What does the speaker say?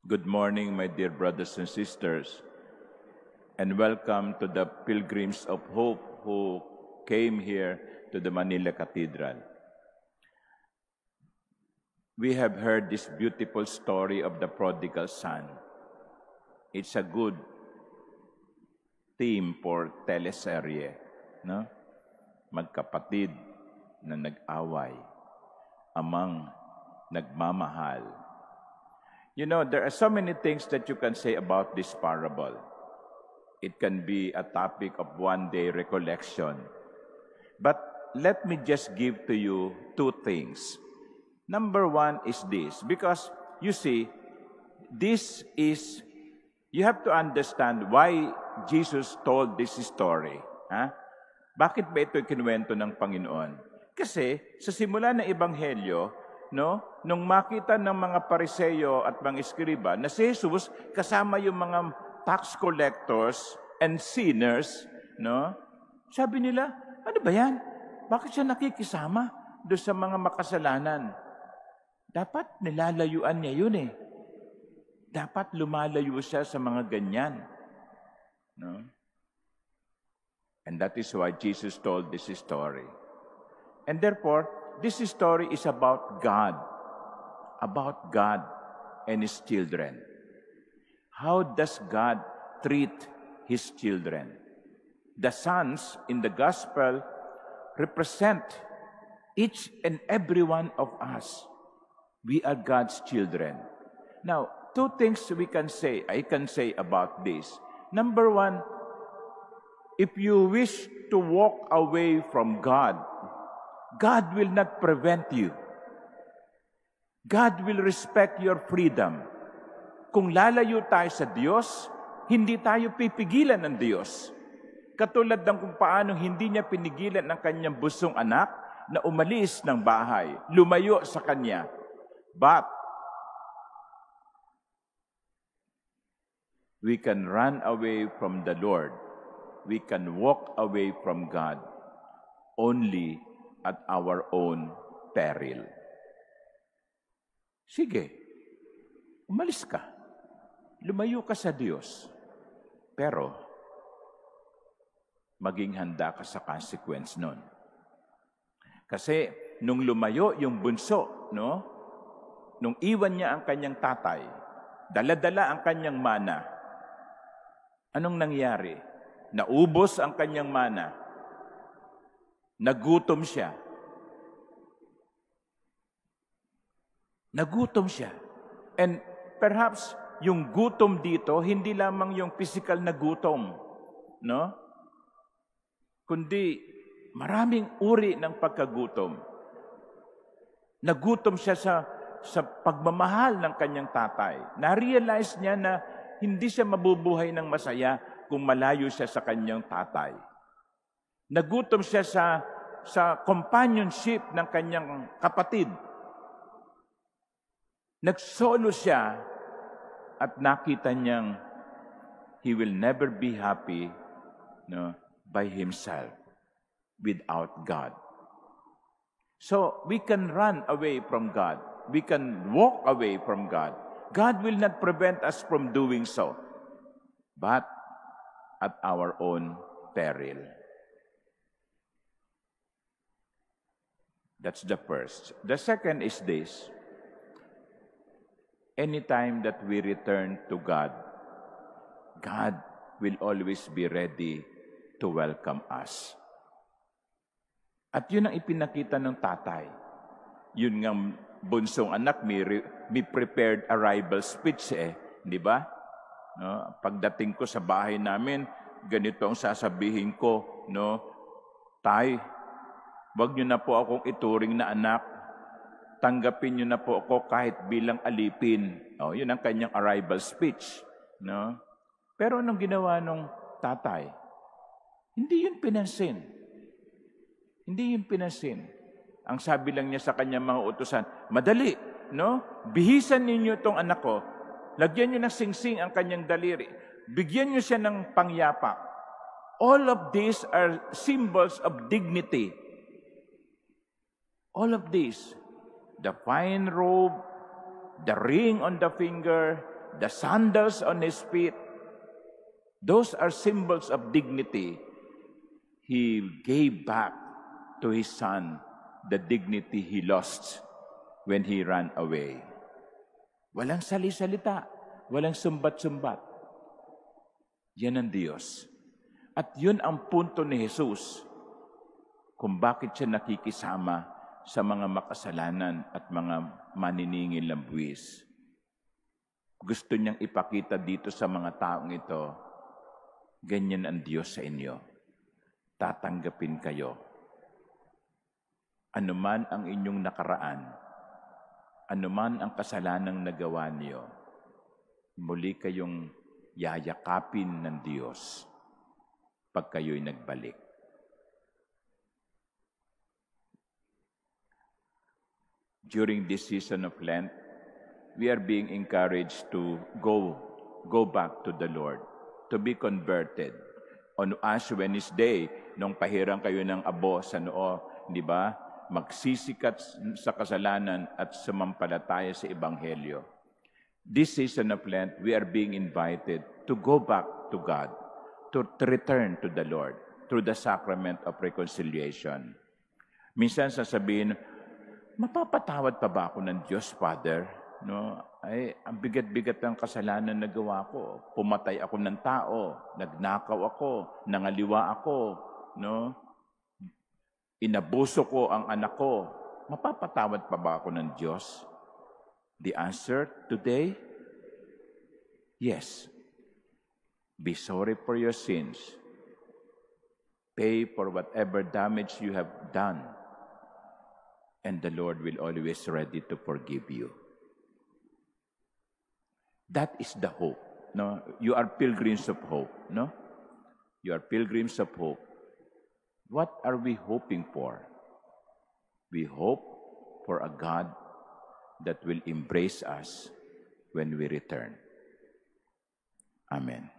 Good morning, my dear brothers and sisters, and welcome to the Pilgrims of Hope who came here to the Manila Cathedral. We have heard this beautiful story of the prodigal son. It's a good theme for teleserye, no? Magkapatid na nag-away, amang nagmamahal. You know, there are so many things that you can say about this parable. It can be a topic of one-day recollection. But let me just give to you two things. Number one is this, because you see, you have to understand why Jesus told this story. Bakit ba ito kinuwento ng Panginoon? Kasi sa simula ng Ebanghelyo, nung makita ng mga Pariseyo at mga Eskriba na si Jesus kasama yung mga tax collectors and sinners, sabi nila, ano ba yan? Bakit siya nakikisama doon sa mga makasalanan? Dapat nilalayuan niya yun eh. Dapat lumalayo siya sa mga ganyan. And that is why Jesus told this story. And therefore, this story is about God and His children. How does God treat His children? The sons in the gospel represent each and every one of us. We are God's children. Now, two things I can say about this. Number one, if you wish to walk away from God, God will not prevent you. God will respect your freedom. Kung lalayo tayo sa Diyos, hindi tayo pipigilan ng Diyos. Katulad ng kung paano hindi niya pinigilan ang kanyang busong anak na umalis ng bahay, lumayo sa kanya. But we can run away from the Lord. We can walk away from God only at our own peril. Sige, umalis ka. Lumayo ka sa Diyos. Pero, maging handa ka sa consequence nun. Kasi, nung lumayo yung bunso, nung iwan niya ang kanyang tatay, dala-dala ang kanyang mana, anong nangyari? Naubos ang kanyang mana. Nagutom siya. And perhaps yung gutom dito, hindi lamang yung physical na gutom, kundi maraming uri ng pagkagutom. Nagutom siya sa pagmamahal ng kanyang tatay. Na-realize niya na hindi siya mabubuhay ng masaya kung malayo siya sa kanyang tatay. Nagutom siya sa companionship ng kanyang kapatid. Nagsolo siya at nakita niyang he will never be happy by himself without God. So we can run away from God. We can walk away from God. God will not prevent us from doing so, but at our own peril. That's the first. The second is this. Anytime that we return to God, God will always be ready to welcome us. At yun ang ipinakita ng tatay. Yun nga bunsong anak, may prepared arrival speech di ba? Pagdating ko sa bahay namin, ganito ang sasabihin ko, Tay, wag niyo na po akong ituring na anak. Tanggapin niyo na po ako kahit bilang alipin. Yun ang kanyang arrival speech. Pero anong ginawa nung tatay? Hindi yun pinansin. Ang sabi lang niya sa kanyang mga utusan, madali, bihisan ninyo itong anak ko, lagyan niyo ng singsing ang kanyang daliri, bigyan niyo siya ng pangyapak. All of these are symbols of dignity. All of these. The fine robe, the ring on the finger, the sandals on his feet. Those are symbols of dignity. He gave back to his son the dignity he lost when he ran away. Walang sali-salita, walang sumbat-sumbat. Yan ang Diyos. At yun ang punto ni Jesus kung bakit siya nakikisama sa mga makasalanan at mga maniningil ng buwis. Gusto niyang ipakita dito sa mga taong ito, ganyan ang Diyos sa inyo. Tatanggapin kayo. Anuman ang inyong nakaraan, anuman ang kasalanang nagawa niyo, muli kayong yayakapin ng Diyos pag kayo'y nagbalik. During this season of Lent, we are being encouraged to go back to the Lord, to be converted. On Ash Wednesday, nung pahirang kayo ng abo sa noo, di ba? Magsisikat sa kasalanan at sumampalataya sa Ebanghelyo. This season of Lent, we are being invited to go back to God, to return to the Lord through the sacrament of reconciliation. Minsan sasabihin, mapapatawad pa ba ako ng Diyos, Father? No? Ay, ang bigat-bigat ng kasalanan na gawa ko. Pumatay ako ng tao, nagnakaw ako, nangaliwa ako, no? Inabuso ko ang anak ko. Mapapatawad pa ba ako ng Diyos? The answer today, yes. Be sorry for your sins. Pay for whatever damage you have done. And the Lord will always ready to forgive you. That is the hope. No? You are pilgrims of hope. No? You are pilgrims of hope. What are we hoping for? We hope for a God that will embrace us when we return. Amen.